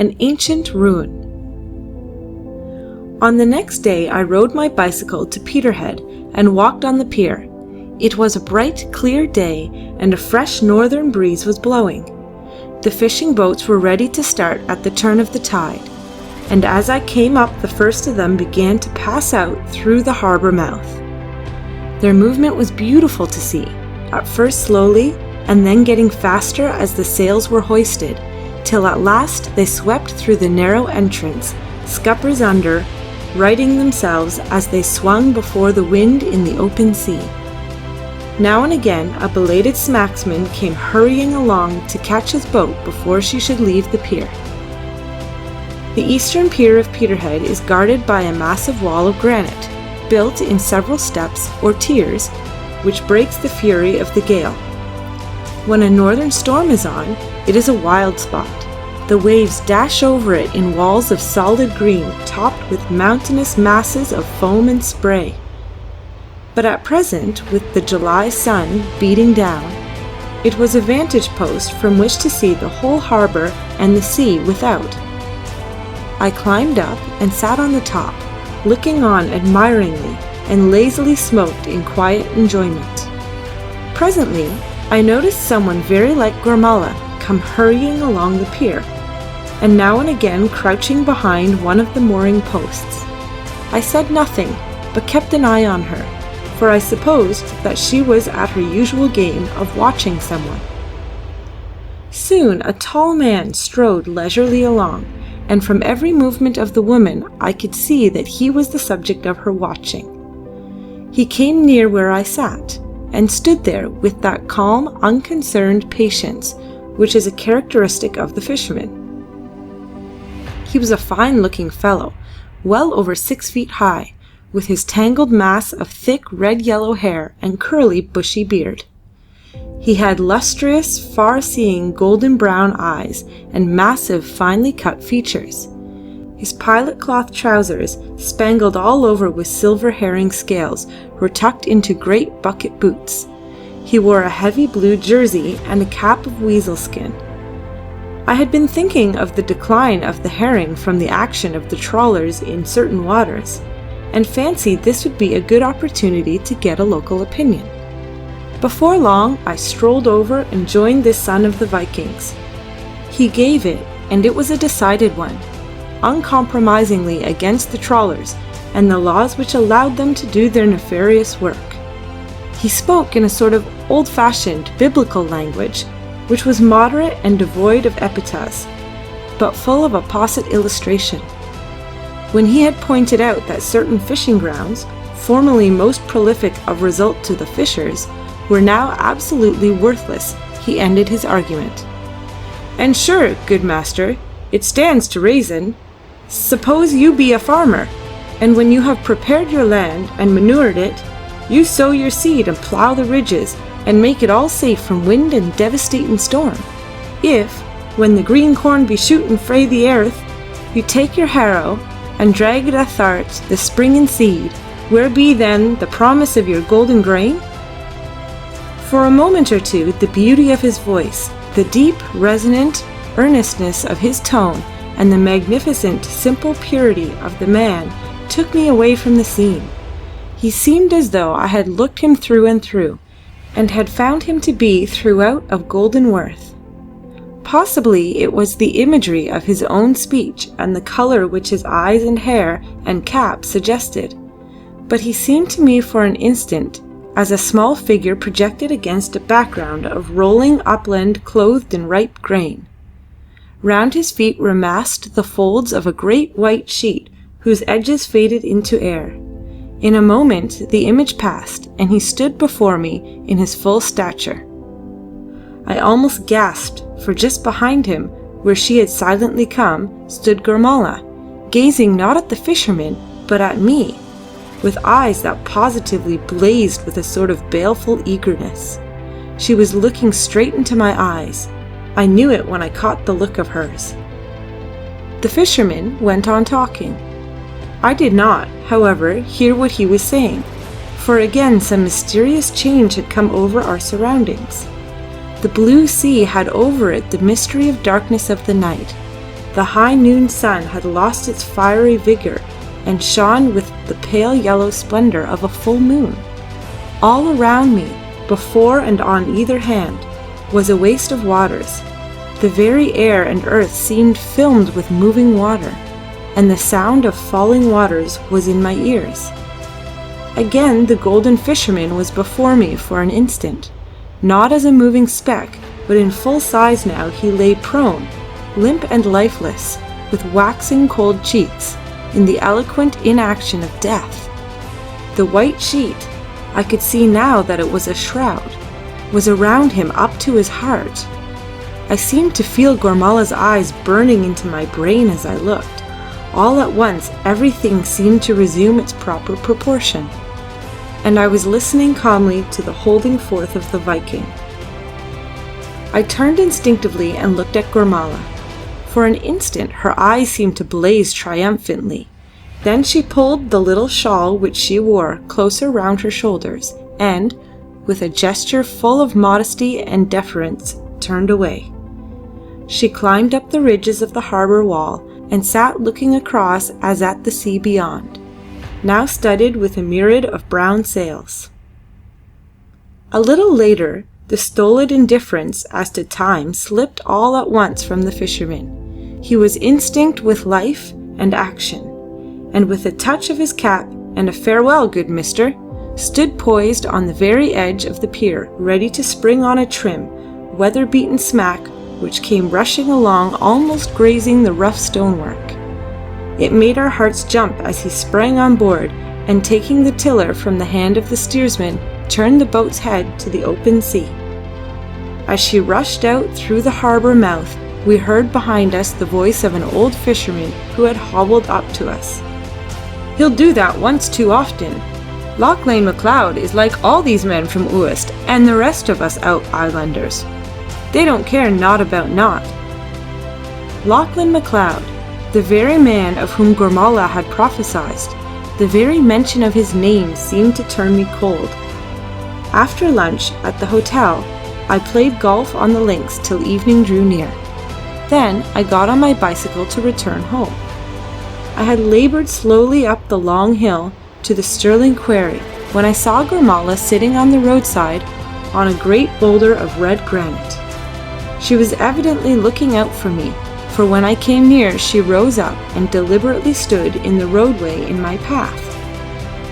an ancient rune. On the next day I rode my bicycle to Peterhead and walked on the pier. It was a bright, clear day, and a fresh northern breeze was blowing. The fishing boats were ready to start at the turn of the tide, and as I came up the first of them began to pass out through the harbour mouth. Their movement was beautiful to see, at first slowly, and then getting faster as the sails were hoisted, till at last they swept through the narrow entrance, scuppers under, righting themselves as they swung before the wind in the open sea. Now and again a belated smacksman came hurrying along to catch his boat before she should leave the pier. The eastern pier of Peterhead is guarded by a massive wall of granite, built in several steps or tiers, which breaks the fury of the gale. When a northern storm is on, it is a wild spot. The waves dash over it in walls of solid green, topped with mountainous masses of foam and spray. But at present, with the July sun beating down, it was a vantage post from which to see the whole harbour and the sea without. I climbed up and sat on the top, looking on admiringly, and lazily smoked in quiet enjoyment. Presently, I noticed someone very like Gormala come hurrying along the pier, and now and again crouching behind one of the mooring posts. I said nothing, but kept an eye on her, for I supposed that she was at her usual game of watching someone. Soon a tall man strode leisurely along, and from every movement of the woman I could see that he was the subject of her watching. He came near where I sat, and stood there with that calm, unconcerned patience which is a characteristic of the fisherman. He was a fine-looking fellow, well over 6 feet high, with his tangled mass of thick red-yellow hair and curly bushy beard. He had lustrous, far-seeing golden-brown eyes and massive, finely cut features. His pilot-cloth trousers, spangled all over with silver herring scales, were tucked into great bucket boots. He wore a heavy blue jersey and a cap of weasel skin. I had been thinking of the decline of the herring from the action of the trawlers in certain waters, and fancied this would be a good opportunity to get a local opinion. Before long I strolled over and joined this son of the Vikings. He gave it, and it was a decided one, uncompromisingly against the trawlers and the laws which allowed them to do their nefarious work. He spoke in a sort of old-fashioned biblical language, which was moderate and devoid of epithets, but full of apposite illustration. When he had pointed out that certain fishing grounds, formerly most prolific of result to the fishers, were now absolutely worthless, he ended his argument. "And sure, good master, it stands to reason. Suppose you be a farmer, and when you have prepared your land and manured it, you sow your seed and plough the ridges, and make it all safe from wind and devastating storm. If, when the green corn be shooting frae the earth, you take your harrow, and drag it athwart the springing seed, where be then the promise of your golden grain?" For a moment or two the beauty of his voice, the deep, resonant earnestness of his tone, and the magnificent, simple purity of the man took me away from the scene. He seemed as though I had looked him through and through, and had found him to be throughout of golden worth. Possibly it was the imagery of his own speech and the colour which his eyes and hair and cap suggested, but he seemed to me for an instant as a small figure projected against a background of rolling upland clothed in ripe grain. Round his feet were massed the folds of a great white sheet whose edges faded into air. In a moment the image passed, and he stood before me in his full stature. I almost gasped, for just behind him, where she had silently come, stood Gormala, gazing not at the fisherman, but at me, with eyes that positively blazed with a sort of baleful eagerness. She was looking straight into my eyes. I knew it when I caught the look of hers. The fisherman went on talking. I did not, however, hear what he was saying, for again some mysterious change had come over our surroundings. The blue sea had over it the mystery of darkness of the night, The high noon sun had lost its fiery vigor and shone with the pale yellow splendor of a full moon. All around me, before and on either hand, was a waste of waters. The very air and earth seemed filmed with moving water, and the sound of falling waters was in my ears. Again the golden fisherman was before me for an instant. Not as a moving speck, but in full size now he lay prone, limp and lifeless, with waxing cold cheeks, in the eloquent inaction of death. The white sheet, I could see now that it was a shroud, was around him up to his heart. I seemed to feel Gormala's eyes burning into my brain as I looked. All at once everything seemed to resume its proper proportion, and I was listening calmly to the holding forth of the Viking. I turned instinctively and looked at Gormala. For an instant her eyes seemed to blaze triumphantly. Then she pulled the little shawl which she wore closer round her shoulders, and, with a gesture full of modesty and deference, turned away. She climbed up the ridges of the harbour wall and sat looking across as at the sea beyond, now studded with a myriad of brown sails. A little later, the stolid indifference as to time slipped all at once from the fisherman. He was instinct with life and action, and with a touch of his cap and a "Farewell, good mister," stood poised on the very edge of the pier, ready to spring on a trim, weather-beaten smack which came rushing along, almost grazing the rough stonework. It made our hearts jump as he sprang on board, and taking the tiller from the hand of the steersman, turned the boat's head to the open sea. As she rushed out through the harbour mouth, we heard behind us the voice of an old fisherman who had hobbled up to us. "He'll do that once too often. Lachlan MacLeod is like all these men from Uist and the rest of us out islanders. They don't care naught about naught." Lachlan MacLeod, the very man of whom Gormala had prophesied. The very mention of his name seemed to turn me cold. After lunch at the hotel, I played golf on the links till evening drew near. Then I got on my bicycle to return home. I had laboured slowly up the long hill to the Stirling Quarry when I saw Gormala sitting on the roadside on a great boulder of red granite. She was evidently looking out for me, for when I came near she rose up and deliberately stood in the roadway in my path.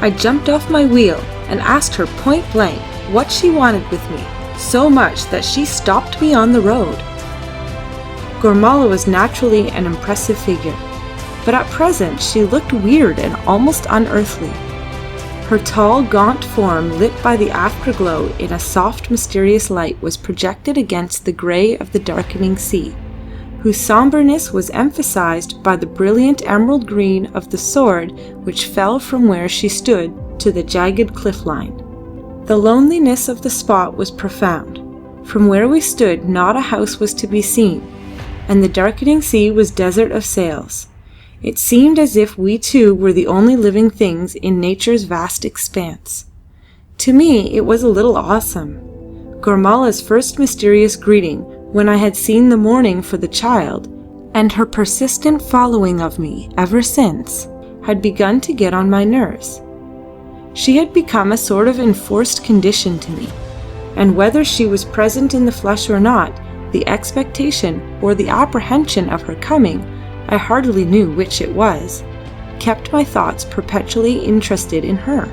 I jumped off my wheel and asked her point blank what she wanted with me, so much that she stopped me on the road. Gormala was naturally an impressive figure, but at present she looked weird and almost unearthly. Her tall, gaunt form, lit by the afterglow in a soft, mysterious light, was projected against the grey of the darkening sea, whose sombreness was emphasized by the brilliant emerald green of the sword which fell from where she stood to the jagged cliff line. The loneliness of the spot was profound. From where we stood not a house was to be seen, and the darkening sea was desert of sails. It seemed as if we two were the only living things in nature's vast expanse. To me it was a little awesome. Gormala's first mysterious greeting, when I had seen the mourning for the child, and her persistent following of me ever since, had begun to get on my nerves. She had become a sort of enforced condition to me, and whether she was present in the flesh or not, the expectation or the apprehension of her coming, I hardly knew which it was, kept my thoughts perpetually interested in her.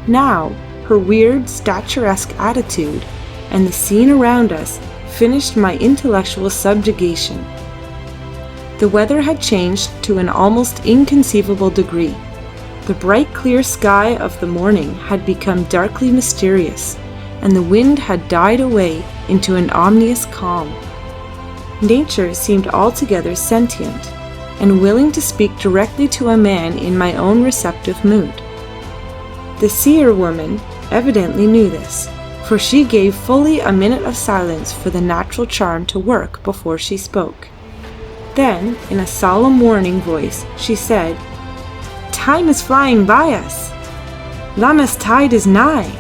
Now, her weird, statuesque attitude, and the scene around us finished my intellectual subjugation. The weather had changed to an almost inconceivable degree. The bright clear sky of the morning had become darkly mysterious, and the wind had died away into an ominous calm. Nature seemed altogether sentient, and willing to speak directly to a man in my own receptive mood. The seer woman evidently knew this, for she gave fully a minute of silence for the natural charm to work before she spoke. Then, in a solemn warning voice, she said, "Time is flying by us. Lammas tide is nigh."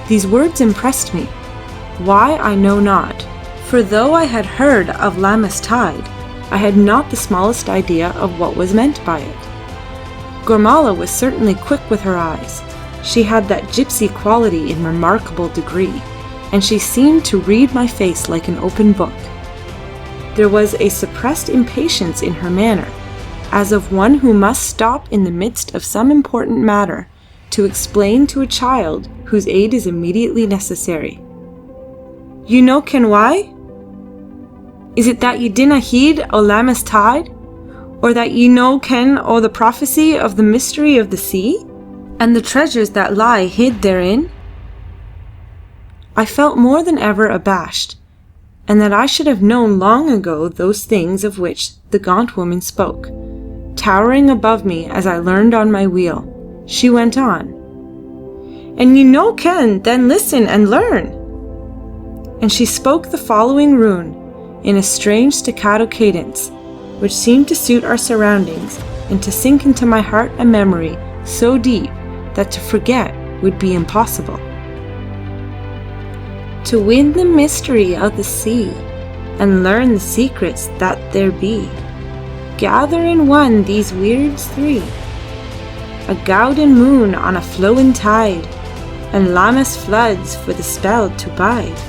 These words impressed me. Why I know not, for though I had heard of Lammas tide, I had not the smallest idea of what was meant by it. Gormala was certainly quick with her eyes. She had that gypsy quality in remarkable degree, and she seemed to read my face like an open book. There was a suppressed impatience in her manner, as of one who must stop in the midst of some important matter to explain to a child whose aid is immediately necessary. "You no ken why? Is it that ye dinna heed o' Lammas tide? Or that ye no ken o' the prophecy of the mystery of the sea, and the treasures that lie hid therein?" I felt more than ever abashed, and that I should have known long ago those things of which the gaunt woman spoke. Towering above me as I learned on my wheel, she went on, "And ye no ken, then listen and learn." And she spoke the following rune in a strange staccato cadence, which seemed to suit our surroundings and to sink into my heart and memory so deep that to forget would be impossible. To win the mystery of the sea and learn the secrets that there be, gather in one these weirds three: a gowden moon on a flowing tide, and Lammas floods for the spell to bide,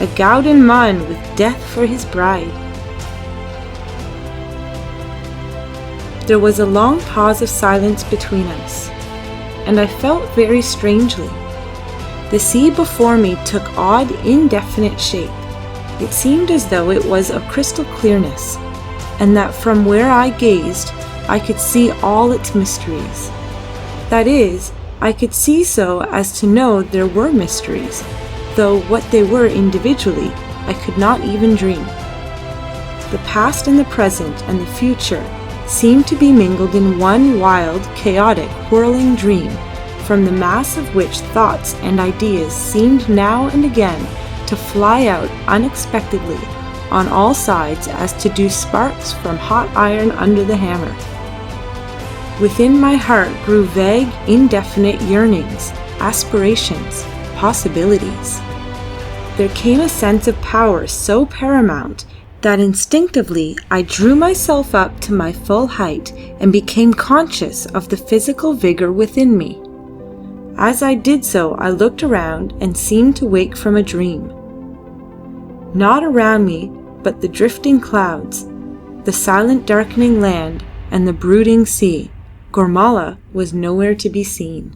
a gowden man with death for his bride. There was a long pause of silence between us, and I felt very strangely. The sea before me took odd, indefinite shape. It seemed as though it was of crystal clearness, and that from where I gazed, I could see all its mysteries. That is, I could see so as to know there were mysteries, though what they were individually, I could not even dream. The past and the present and the future seemed to be mingled in one wild, chaotic, whirling dream, from the mass of which thoughts and ideas seemed now and again to fly out unexpectedly on all sides as to do sparks from hot iron under the hammer. Within my heart grew vague, indefinite yearnings, aspirations, possibilities. There came a sense of power so paramount that instinctively I drew myself up to my full height and became conscious of the physical vigor within me. As I did so, I looked around and seemed to wake from a dream. Not around me, but the drifting clouds, the silent darkening land, and the brooding sea. Gormala was nowhere to be seen.